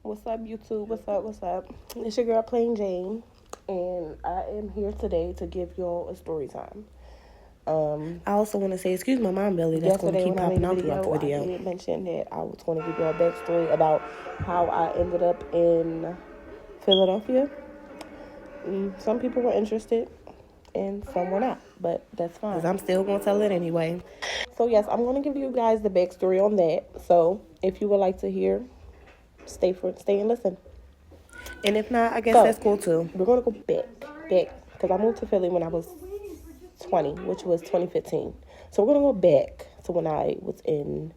What's up, YouTube? What's up? What's up? It's your girl, Plain Jane, and I am here today to give y'all a story time. I also want to say, excuse my mom belly that's going to Yesterday, keep when I made popping the out throughout the video, I video. did mention that I was going to give y'all a backstory about how I ended up in Philadelphia. Some people were interested, and some were not, but that's fine. Because I'm still going to tell it anyway. So, yes, I'm going to give you guys the backstory on that. So, if you would like to hear, stay and listen. And if not, I guess So, that's cool too. we're going to go back, because I moved to Philly when I was 20, which was 2015. So we're going to go back to when I was in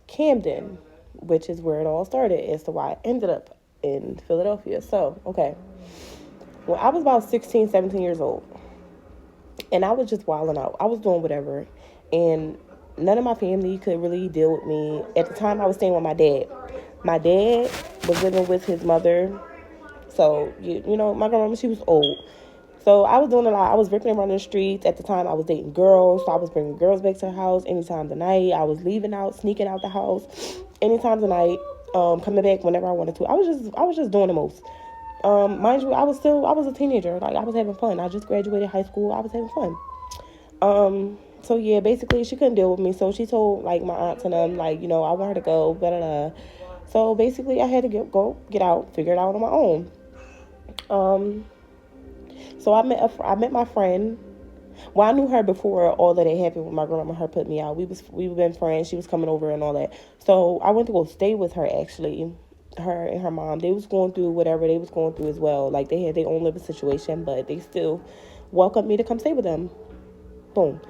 Camden, which is where it all started as to why I ended up in Philadelphia. So, okay. Well, I was about 16, 17 years old, and I was just wilding out. I was doing whatever, and none of my family could really deal with me. At the time, I was staying with my dad. My dad was living with his mother. So, you know, my grandma, she was old. So I was doing a lot. I was ripping around the streets. At the time, I was dating girls. So I was bringing girls back to the house anytime of the night. I was leaving out, sneaking out the house anytime of the night, coming back whenever I wanted to. I was just doing the most. Mind you, I was a teenager. Like, I was having fun. I just graduated high school. I was having fun. So yeah, basically she couldn't deal with me. So she told like my aunts and them, like, you know, I want her to go, blah, blah, blah. So basically I had to get out, figure it out on my own. So I met my friend. Well, I knew her before all that had happened with my grandma. Her put me out. We been friends. She was coming over and all that. So I went to go stay with her actually. Her and her mom. They was going through whatever they was going through as well. Like they had their own living situation, but they still welcomed me to come stay with them. Boom.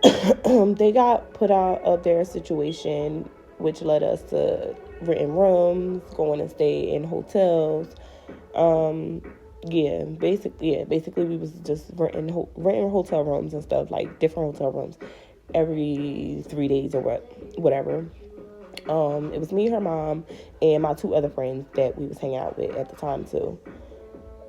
They got put out of their situation, which led us to renting rooms, going to stay in hotels. Basically we was just renting hotel rooms and stuff, like different hotel rooms every 3 days or whatever. It was me, her mom, and my two other friends that we was hanging out with at the time too.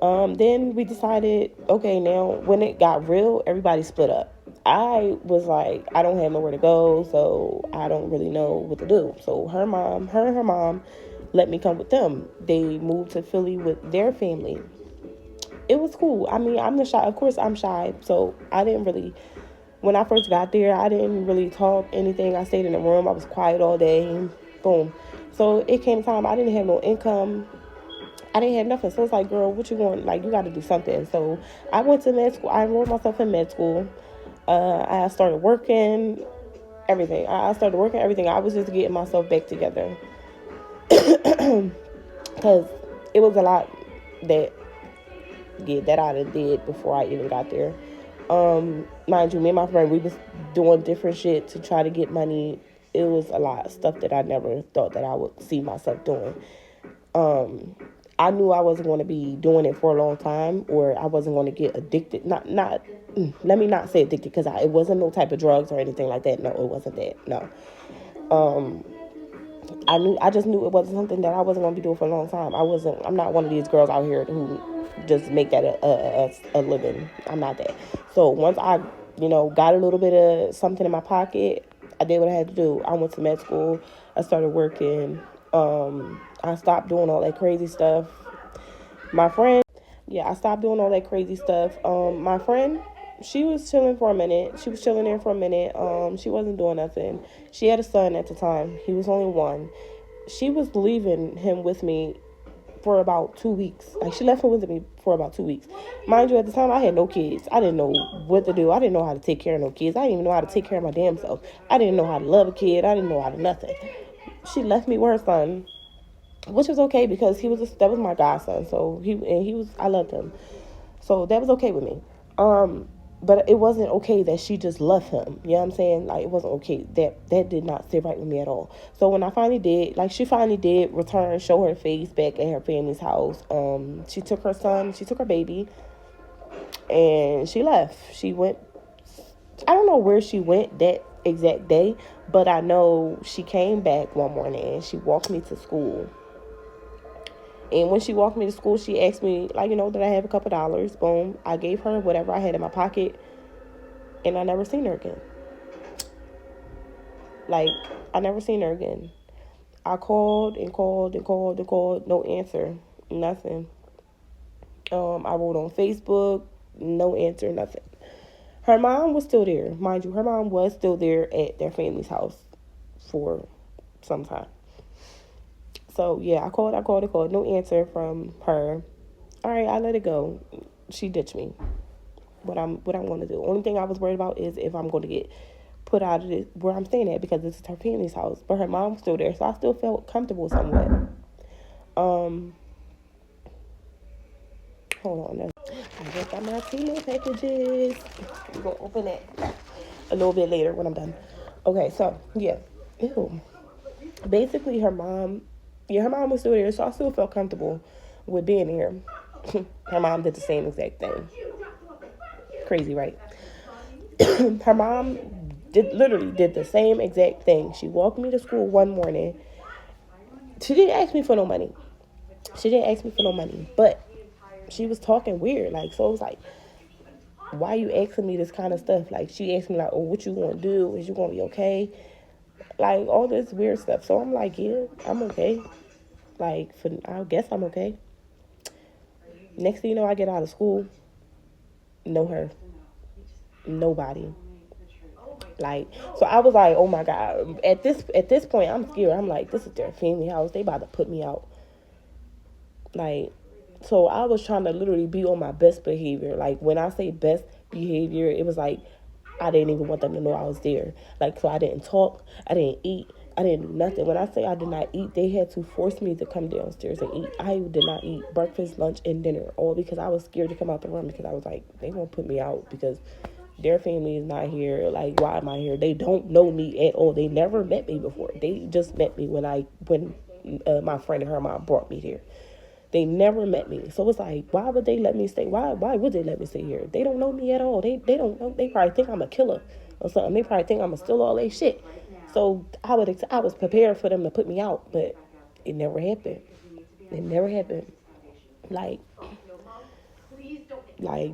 Then we decided, okay, now when it got real, everybody split up. I was like, I don't have nowhere to go, so I don't really know what to do. So her and her mom let me come with them. They moved to Philly with their family. It was cool. I mean, I'm the shy. Of course, I'm shy, so I didn't really. When I first got there, I didn't really talk anything. I stayed in the room. I was quiet all day. Boom. So it came time. I didn't have no income. I didn't have nothing. So it's like, girl, what you want? Like, you got to do something. So I went to med school. I enrolled myself in med school. I started working, everything. I started working everything. I was just getting myself back together. Because it was a lot that that I did before I even got there. Mind you, me and my friend, we was doing different shit to try to get money. It was a lot of stuff that I never thought that I would see myself doing. I knew I wasn't going to be doing it for a long time, or I wasn't going to get addicted. Let me not say addicted, because it wasn't no type of drugs or anything like that. No, it wasn't that. No. I just knew it wasn't something that I wasn't going to be doing for a long time. I'm not one of these girls out here who just make that a living. I'm not that. So once I, got a little bit of something in my pocket, I did what I had to do. I went to med school. I started working. I stopped doing all that crazy stuff. I stopped doing all that crazy stuff. My friend, she was chilling for a minute. She was chilling there for a minute. She wasn't doing nothing. She had a son at the time. He was only one. She was leaving him with me for about 2 weeks. Like, she left him with me for about 2 weeks. Mind you, at the time, I had no kids. I didn't know what to do. I didn't know how to take care of no kids. I didn't even know how to take care of my damn self. I didn't know how to love a kid. I didn't know how to nothing. She left me with her son, which was okay, because that was my godson. So I loved him. So that was okay with me. But it wasn't okay that she just left him. You know what I'm saying? Like, it wasn't okay. That did not sit right with me at all. So when I finally did, she finally did return, show her face back at her family's house. She took her baby, and she left. She went, I don't know where she went that exact day, but I know she came back one morning and she walked me to school. And when she walked me to school, she asked me, did I have a couple dollars? Boom. I gave her whatever I had in my pocket, and I never seen her again. I never seen her again. I called and called and called and called. No answer. Nothing. I wrote on Facebook. No answer. Nothing. Her mom was still there. Mind you, her mom was still there at their family's house for some time. So, yeah, I called. No answer from her. All right, I let it go. She ditched me. What I'm going to do. Only thing I was worried about is if I'm going to get put out of this, where I'm staying at, because this is her family's house. But her mom was still there, so I still felt comfortable somewhat. Hold on. I just got my email packages. I'm going to open that a little bit later when I'm done. Okay, so, yeah. Ew. Basically, her mom was still there, so I still felt comfortable with being here. Her mom did the same exact thing. Crazy, right? Her mom literally did the same exact thing. She walked me to school one morning. She didn't ask me for no money. But she was talking weird. Like, so it was like, why you asking me this kind of stuff? Like, she asked me, like, oh, what you gonna do? Is you gonna be okay? Like, all this weird stuff. So I'm like, yeah, I'm okay. Like, I guess I'm okay. Next thing you know, I get out of school. Know her. Nobody. Like, so I was like, oh my God. At this point, I'm scared. I'm like, this is their family house. They about to put me out. Like, so I was trying to literally be on my best behavior. Like, when I say best behavior, it was like, I didn't even want them to know I was there. Like, so I didn't talk. I didn't eat. I didn't do nothing. When I say I did not eat, they had to force me to come downstairs and eat. I did not eat breakfast, lunch, and dinner, all because I was scared to come out the room, because I was like, they gonna put me out because their family is not here. Like, why am I here? They don't know me at all. They never met me before. They just met me when my friend and her mom brought me here. They never met me. So it's like, why would they let me stay? Why would they let me stay here? They don't know me at all. They don't know. They probably think I'm a killer or something. They probably think I'm going to steal all their shit. So I was prepared for them to put me out, but it never happened. Like,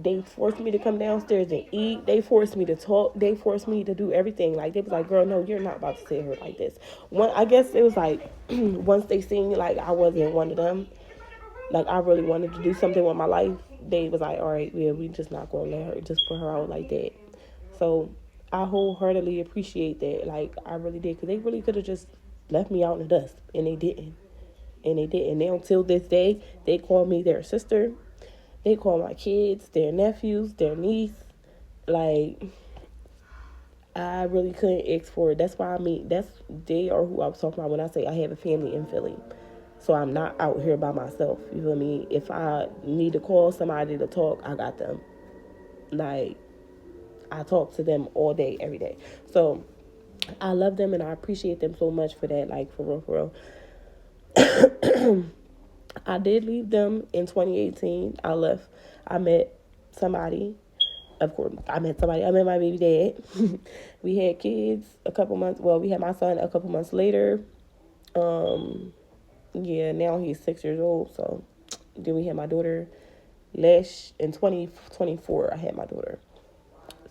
they forced me to come downstairs and eat. They forced me to talk. They forced me to do everything. Like, they was like, girl, no, you're not about to sit here like this. I guess it was like, once they seen me, like, I wasn't one of them. Like, I really wanted to do something with my life. They was like, all right, yeah, we just not going to let her, just put her out like that. So I wholeheartedly appreciate that. Like, I really did. Because they really could have just left me out in the dust. And they didn't. And now, until this day, they call me their sister. They call my kids their nephews, their niece. Like, I really couldn't ask for it. That's why they are who I was talking about when I say I have a family in Philly. So I'm not out here by myself. You feel me? If I need to call somebody to talk, I got them. Like, I talk to them all day, every day. So I love them and I appreciate them so much for that. Like, for real. I did leave them in 2018. I left. I met somebody. Of course, I met my baby dad. We had kids a couple months. Well, we had my son a couple months later. Yeah, now he's 6 years old. So then we had my daughter. In 2024, I had my daughter.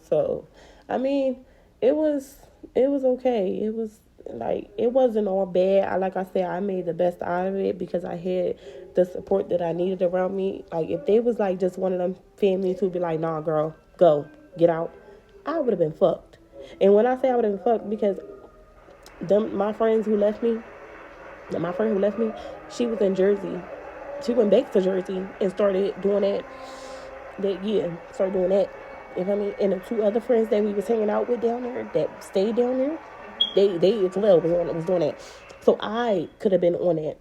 So, I mean, it was okay. It was like, it wasn't all bad. Like I said, I made the best out of it because I had the support that I needed around me. Like, if they was like just one of them families who'd be like, nah, girl, go, get out, I would have been fucked. And when I say I would have been fucked, because my friend who left me, she was in Jersey. She went back to Jersey and started doing that year. Started doing that. You know what I mean? And the two other friends that we was hanging out with down there that stayed down there, they as well was doing that. So I could have been on that.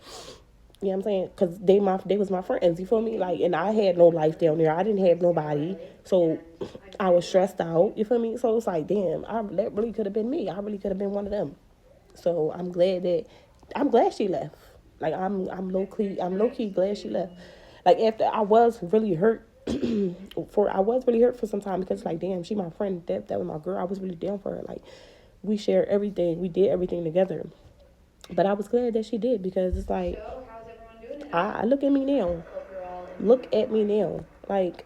You know what I'm saying? Because they was my friends. You feel me? Like, and I had no life down there. I didn't have nobody. So I was stressed out. You feel me? So it's like, damn, that really could have been me. I really could have been one of them. So I'm glad she left. Like, I'm low key glad she left. Like, after I was really hurt for some time, because like, damn, she my friend. That was my girl. I was really down for her. Like, we shared everything. We did everything together. But I was glad that she did, because it's like, So, how's everyone doing? I look at me now. Look at me now. Like,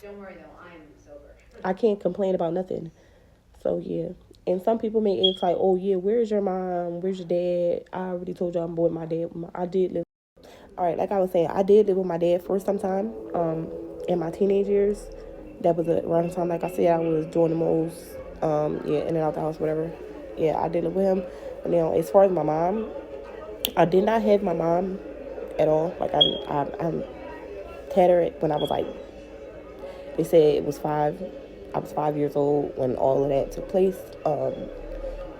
Don't worry though, I'm sober. I can't complain about nothing. So yeah, And some people may ask like, oh yeah, where's your mom? Where's your dad? I already told you I'm with my dad. I did live. All right, like I was saying, I did live with my dad for some time. In my teenage years, that was around the time, like I said, I was doing the most. Yeah, in and out the house, whatever. Yeah, I did live with him. And now, as far as my mom, I did not have my mom at all. Like I had her when I was like, they said it was 5. I was 5 years old when all of that took place.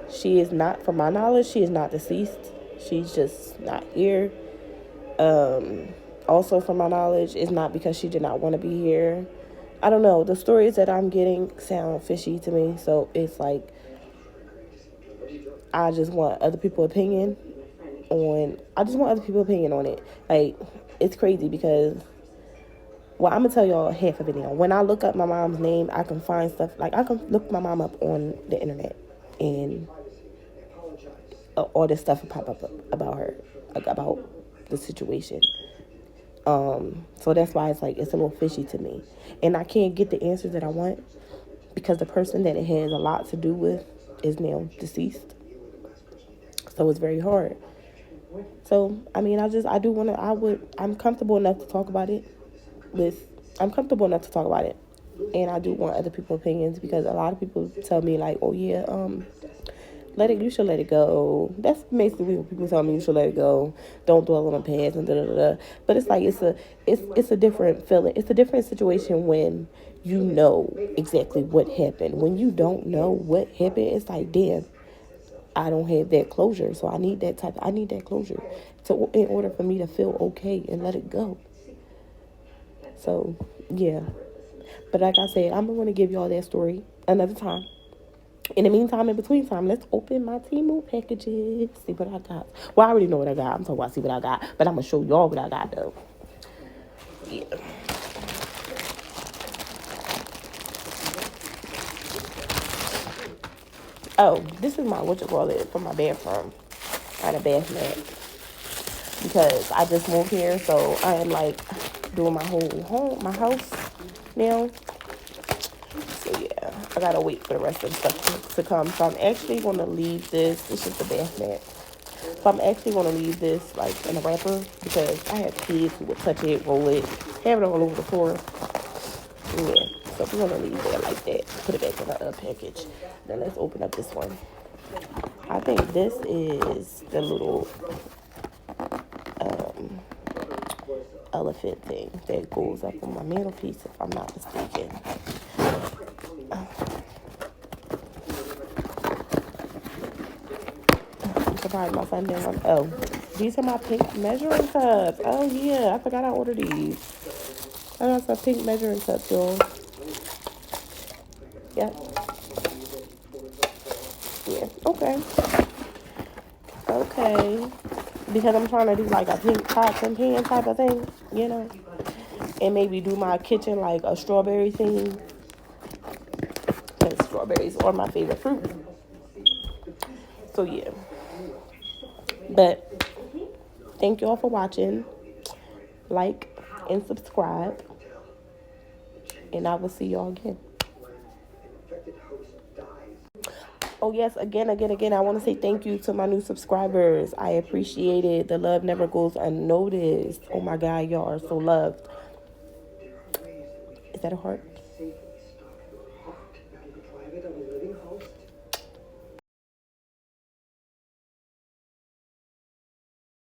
She is not, from my knowledge, she is not deceased. She's just not here. Also, from my knowledge, it's not because she did not want to be here. I don't know. The stories that I'm getting sound fishy to me. So it's like, I just want other people's opinion on it. Like, it's crazy because, well, I'm going to tell y'all half of it now. When I look up my mom's name, I can find stuff, like I can look my mom up on the internet and all this stuff will pop up about her, like about the situation. So that's why it's like, it's a little fishy to me. And I can't get the answers that I want because the person that it has a lot to do with is now deceased. So it's very hard. So, I mean, I'm comfortable enough to talk about it And I do want other people's opinions because a lot of people tell me like, oh yeah, you should let it go. That's basically what people tell me, you should let it go. Don't dwell on the past and da-da-da. But it's like, it's a different feeling. It's a different situation when you know exactly what happened. When you don't know what happened, it's like, damn, I don't have that closure. So I need that closure in order for me to feel okay and let it go. So, yeah. But like I said, I'm going to give y'all that story another time. In the meantime, in between time, let's open my Temu packages. See what I got. Well, I already know what I got. I'm talking about see what I got. But I'm going to show y'all what I got, though. Yeah. Oh, this is my, from my bathroom. I had a bath mat. Because I just moved here, so I am, like, doing my whole my house now. So, yeah, I gotta wait for the rest of the stuff to come. So I'm actually going to leave this. It's just a bath mat. So I'm actually going to leave this, like, in a wrapper because I have kids who would touch it, roll it, have it all over the floor. Yeah, so we're going to leave it like that. Put it back in the package. Then let's open up this one. I think this is the little elephant thing that goes up on my mantelpiece, if I'm not mistaken. I'm surprised my son didn't want. Oh, these are my pink measuring cups. Oh yeah, I forgot I ordered these. I got some pink measuring cups, y'all. Yep. Yeah. Okay. Because I'm trying to do like a pink pots and pan type of thing, you know, and maybe do my kitchen like a strawberry theme. Because strawberries are my favorite fruit. So yeah. But thank you all for watching. Like and subscribe. And I will see y'all again. Oh, yes, again, I want to say thank you to my new subscribers. I appreciate it. The love never goes unnoticed. Oh, my God, y'all are so loved. Is that a heart?